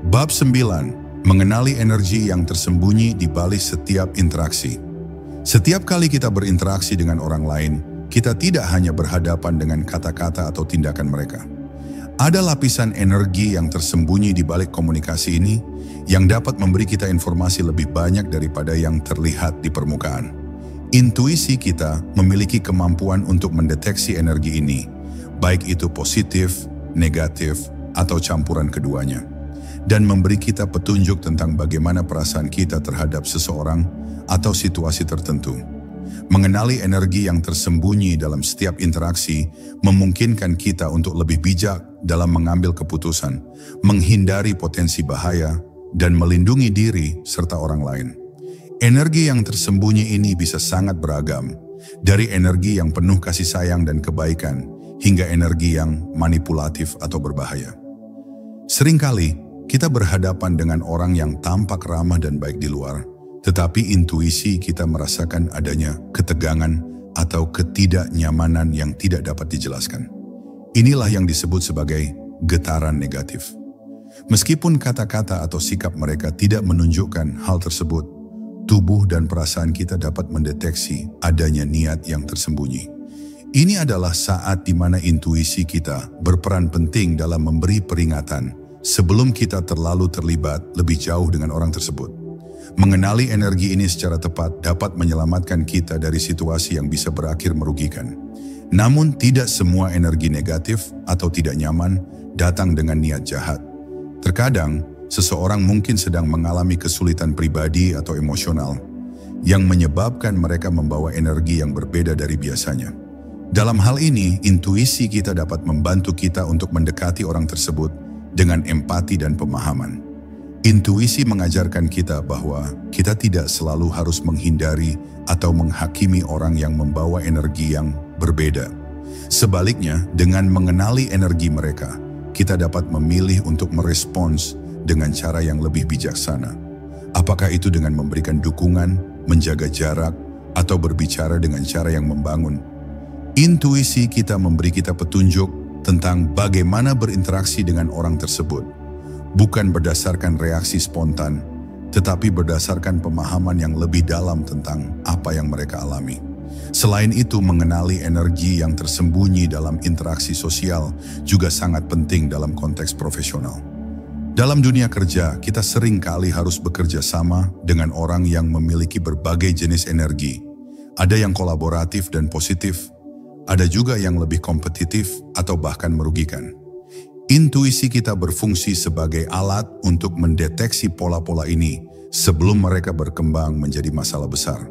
Bab 9. Mengenali energi yang tersembunyi di balik setiap interaksi. Setiap kali kita berinteraksi dengan orang lain, kita tidak hanya berhadapan dengan kata-kata atau tindakan mereka. Ada lapisan energi yang tersembunyi di balik komunikasi ini yang dapat memberi kita informasi lebih banyak daripada yang terlihat di permukaan. Intuisi kita memiliki kemampuan untuk mendeteksi energi ini, baik itu positif, negatif, atau campuran keduanya, dan memberi kita petunjuk tentang bagaimana perasaan kita terhadap seseorang atau situasi tertentu. Mengenali energi yang tersembunyi dalam setiap interaksi memungkinkan kita untuk lebih bijak dalam mengambil keputusan, menghindari potensi bahaya, dan melindungi diri serta orang lain. Energi yang tersembunyi ini bisa sangat beragam, dari energi yang penuh kasih sayang dan kebaikan, hingga energi yang manipulatif atau berbahaya. Seringkali, kita berhadapan dengan orang yang tampak ramah dan baik di luar, tetapi intuisi kita merasakan adanya ketegangan atau ketidaknyamanan yang tidak dapat dijelaskan. Inilah yang disebut sebagai getaran negatif. Meskipun kata-kata atau sikap mereka tidak menunjukkan hal tersebut, tubuh dan perasaan kita dapat mendeteksi adanya niat yang tersembunyi. Ini adalah saat di mana intuisi kita berperan penting dalam memberi peringatan sebelum kita terlalu terlibat lebih jauh dengan orang tersebut. Mengenali energi ini secara tepat dapat menyelamatkan kita dari situasi yang bisa berakhir merugikan. Namun tidak semua energi negatif atau tidak nyaman datang dengan niat jahat. Terkadang, seseorang mungkin sedang mengalami kesulitan pribadi atau emosional yang menyebabkan mereka membawa energi yang berbeda dari biasanya. Dalam hal ini, intuisi kita dapat membantu kita untuk mendekati orang tersebut dengan empati dan pemahaman. Intuisi mengajarkan kita bahwa kita tidak selalu harus menghindari atau menghakimi orang yang membawa energi yang berbeda. Sebaliknya, dengan mengenali energi mereka, kita dapat memilih untuk merespons dengan cara yang lebih bijaksana. Apakah itu dengan memberikan dukungan, menjaga jarak, atau berbicara dengan cara yang membangun? Intuisi kita memberi kita petunjuk tentang bagaimana berinteraksi dengan orang tersebut. Bukan berdasarkan reaksi spontan, tetapi berdasarkan pemahaman yang lebih dalam tentang apa yang mereka alami. Selain itu, mengenali energi yang tersembunyi dalam interaksi sosial juga sangat penting dalam konteks profesional. Dalam dunia kerja, kita sering kali harus bekerja sama dengan orang yang memiliki berbagai jenis energi. Ada yang kolaboratif dan positif, ada juga yang lebih kompetitif atau bahkan merugikan. Intuisi kita berfungsi sebagai alat untuk mendeteksi pola-pola ini sebelum mereka berkembang menjadi masalah besar.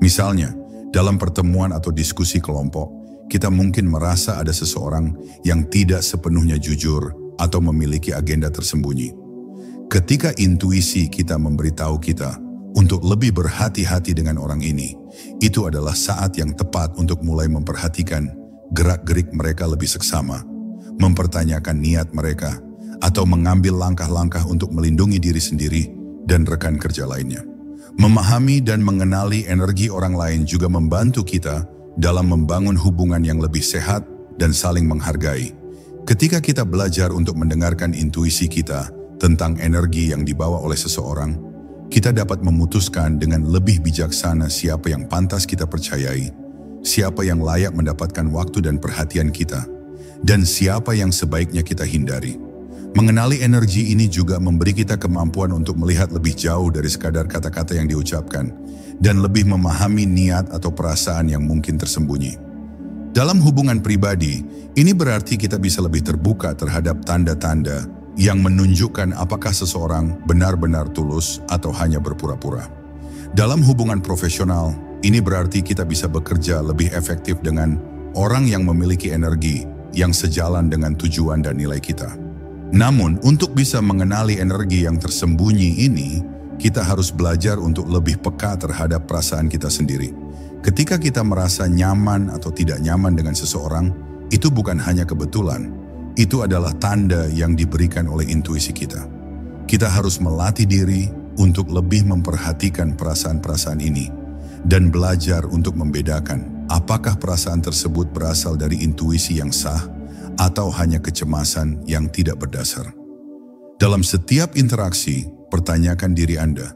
Misalnya, dalam pertemuan atau diskusi kelompok, kita mungkin merasa ada seseorang yang tidak sepenuhnya jujur atau memiliki agenda tersembunyi. Ketika intuisi kita memberitahu kita untuk lebih berhati-hati dengan orang ini, itu adalah saat yang tepat untuk mulai memperhatikan gerak-gerik mereka lebih seksama, mempertanyakan niat mereka, atau mengambil langkah-langkah untuk melindungi diri sendiri dan rekan kerja lainnya. Memahami dan mengenali energi orang lain juga membantu kita dalam membangun hubungan yang lebih sehat dan saling menghargai. Ketika kita belajar untuk mendengarkan intuisi kita tentang energi yang dibawa oleh seseorang, kita dapat memutuskan dengan lebih bijaksana siapa yang pantas kita percayai, siapa yang layak mendapatkan waktu dan perhatian kita, dan siapa yang sebaiknya kita hindari. Mengenali energi ini juga memberi kita kemampuan untuk melihat lebih jauh dari sekadar kata-kata yang diucapkan dan lebih memahami niat atau perasaan yang mungkin tersembunyi. Dalam hubungan pribadi, ini berarti kita bisa lebih terbuka terhadap tanda-tanda yang menunjukkan apakah seseorang benar-benar tulus atau hanya berpura-pura. Dalam hubungan profesional, ini berarti kita bisa bekerja lebih efektif dengan orang yang memiliki energi yang sejalan dengan tujuan dan nilai kita. Namun, untuk bisa mengenali energi yang tersembunyi ini, kita harus belajar untuk lebih peka terhadap perasaan kita sendiri. Ketika kita merasa nyaman atau tidak nyaman dengan seseorang, itu bukan hanya kebetulan, itu adalah tanda yang diberikan oleh intuisi kita. Kita harus melatih diri untuk lebih memperhatikan perasaan-perasaan ini dan belajar untuk membedakan apakah perasaan tersebut berasal dari intuisi yang sah atau hanya kecemasan yang tidak berdasar. Dalam setiap interaksi, pertanyakan diri Anda,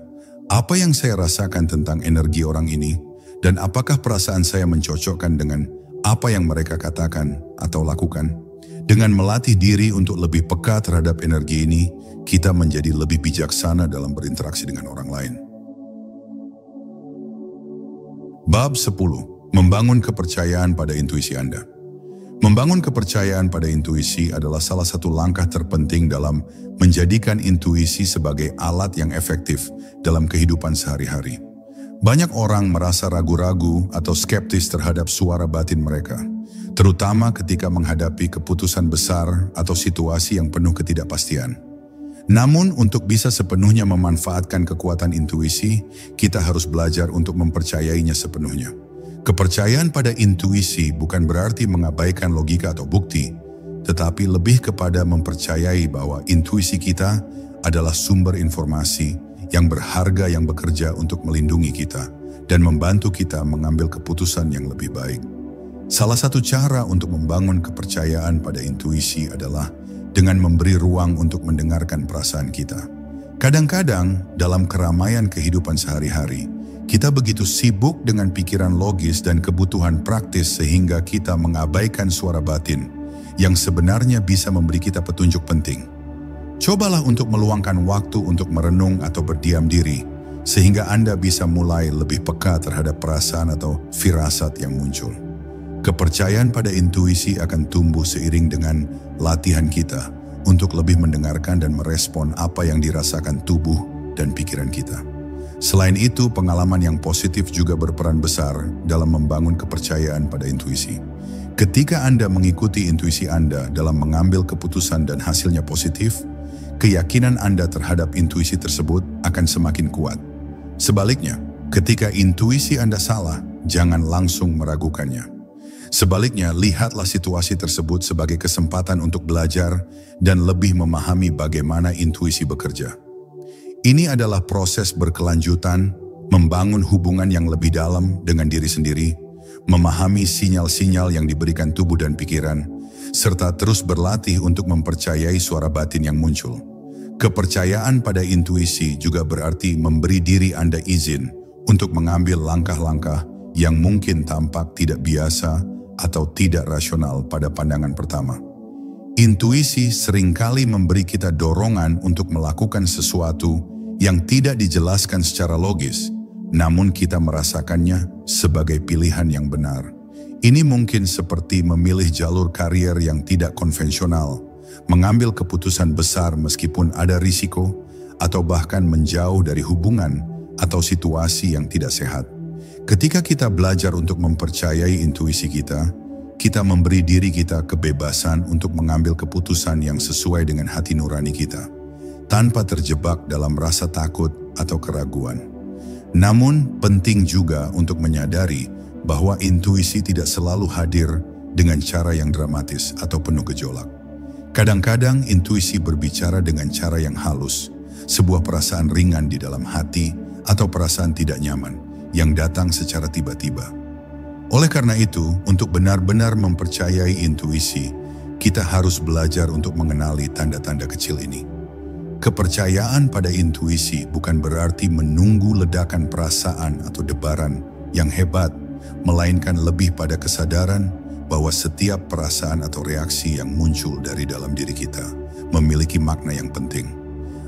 apa yang saya rasakan tentang energi orang ini, dan apakah perasaan saya mencocokkan dengan apa yang mereka katakan atau lakukan? Dengan melatih diri untuk lebih peka terhadap energi ini, kita menjadi lebih bijaksana dalam berinteraksi dengan orang lain. Bab 10. Membangun kepercayaan pada intuisi Anda. Membangun kepercayaan pada intuisi adalah salah satu langkah terpenting dalam menjadikan intuisi sebagai alat yang efektif dalam kehidupan sehari-hari. Banyak orang merasa ragu-ragu atau skeptis terhadap suara batin mereka, terutama ketika menghadapi keputusan besar atau situasi yang penuh ketidakpastian. Namun, untuk bisa sepenuhnya memanfaatkan kekuatan intuisi, kita harus belajar untuk mempercayainya sepenuhnya. Kepercayaan pada intuisi bukan berarti mengabaikan logika atau bukti, tetapi lebih kepada mempercayai bahwa intuisi kita adalah sumber informasi yang berharga yang bekerja untuk melindungi kita dan membantu kita mengambil keputusan yang lebih baik. Salah satu cara untuk membangun kepercayaan pada intuisi adalah dengan memberi ruang untuk mendengarkan perasaan kita. Kadang-kadang dalam keramaian kehidupan sehari-hari, kita begitu sibuk dengan pikiran logis dan kebutuhan praktis sehingga kita mengabaikan suara batin yang sebenarnya bisa memberi kita petunjuk penting. Cobalah untuk meluangkan waktu untuk merenung atau berdiam diri sehingga Anda bisa mulai lebih peka terhadap perasaan atau firasat yang muncul. Kepercayaan pada intuisi akan tumbuh seiring dengan latihan kita untuk lebih mendengarkan dan merespon apa yang dirasakan tubuh dan pikiran kita. Selain itu, pengalaman yang positif juga berperan besar dalam membangun kepercayaan pada intuisi. Ketika Anda mengikuti intuisi Anda dalam mengambil keputusan dan hasilnya positif, keyakinan Anda terhadap intuisi tersebut akan semakin kuat. Sebaliknya, ketika intuisi Anda salah, jangan langsung meragukannya. Sebaliknya, lihatlah situasi tersebut sebagai kesempatan untuk belajar dan lebih memahami bagaimana intuisi bekerja. Ini adalah proses berkelanjutan, membangun hubungan yang lebih dalam dengan diri sendiri, memahami sinyal-sinyal yang diberikan tubuh dan pikiran, serta terus berlatih untuk mempercayai suara batin yang muncul. Kepercayaan pada intuisi juga berarti memberi diri Anda izin untuk mengambil langkah-langkah yang mungkin tampak tidak biasa atau tidak rasional pada pandangan pertama. Intuisi seringkali memberi kita dorongan untuk melakukan sesuatu yang tidak dijelaskan secara logis, namun kita merasakannya sebagai pilihan yang benar. Ini mungkin seperti memilih jalur karier yang tidak konvensional, mengambil keputusan besar meskipun ada risiko, atau bahkan menjauh dari hubungan atau situasi yang tidak sehat. Ketika kita belajar untuk mempercayai intuisi kita memberi diri kita kebebasan untuk mengambil keputusan yang sesuai dengan hati nurani kita, tanpa terjebak dalam rasa takut atau keraguan. Namun, penting juga untuk menyadari bahwa intuisi tidak selalu hadir dengan cara yang dramatis atau penuh gejolak. Kadang-kadang intuisi berbicara dengan cara yang halus, sebuah perasaan ringan di dalam hati atau perasaan tidak nyaman yang datang secara tiba-tiba. Oleh karena itu, untuk benar-benar mempercayai intuisi, kita harus belajar untuk mengenali tanda-tanda kecil ini. Kepercayaan pada intuisi bukan berarti menunggu ledakan perasaan atau debaran yang hebat, melainkan lebih pada kesadaran bahwa setiap perasaan atau reaksi yang muncul dari dalam diri kita memiliki makna yang penting.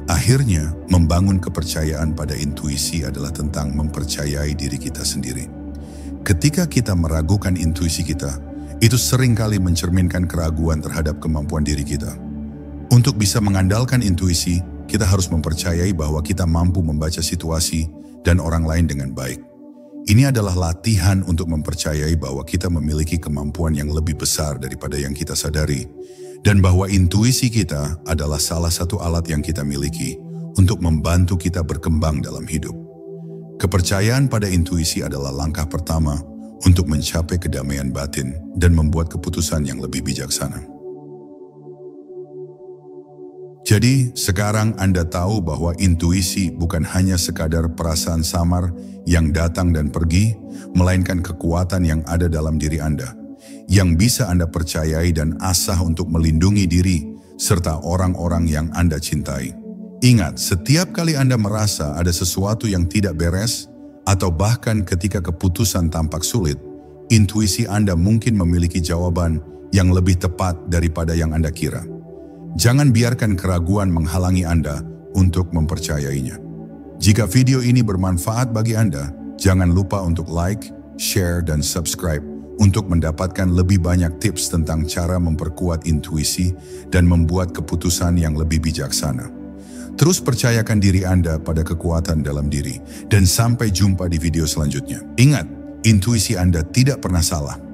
Akhirnya, membangun kepercayaan pada intuisi adalah tentang mempercayai diri kita sendiri. Ketika kita meragukan intuisi kita, itu seringkali mencerminkan keraguan terhadap kemampuan diri kita. Untuk bisa mengandalkan intuisi, kita harus mempercayai bahwa kita mampu membaca situasi dan orang lain dengan baik. Ini adalah latihan untuk mempercayai bahwa kita memiliki kemampuan yang lebih besar daripada yang kita sadari, dan bahwa intuisi kita adalah salah satu alat yang kita miliki untuk membantu kita berkembang dalam hidup. Kepercayaan pada intuisi adalah langkah pertama untuk mencapai kedamaian batin dan membuat keputusan yang lebih bijaksana. Jadi, sekarang Anda tahu bahwa intuisi bukan hanya sekadar perasaan samar yang datang dan pergi, melainkan kekuatan yang ada dalam diri Anda, yang bisa Anda percayai dan asah untuk melindungi diri serta orang-orang yang Anda cintai. Ingat, setiap kali Anda merasa ada sesuatu yang tidak beres, atau bahkan ketika keputusan tampak sulit, intuisi Anda mungkin memiliki jawaban yang lebih tepat daripada yang Anda kira. Jangan biarkan keraguan menghalangi Anda untuk mempercayainya. Jika video ini bermanfaat bagi Anda, jangan lupa untuk like, share, dan subscribe untuk mendapatkan lebih banyak tips tentang cara memperkuat intuisi dan membuat keputusan yang lebih bijaksana. Terus percayakan diri Anda pada kekuatan dalam diri, dan sampai jumpa di video selanjutnya. Ingat, intuisi Anda tidak pernah salah.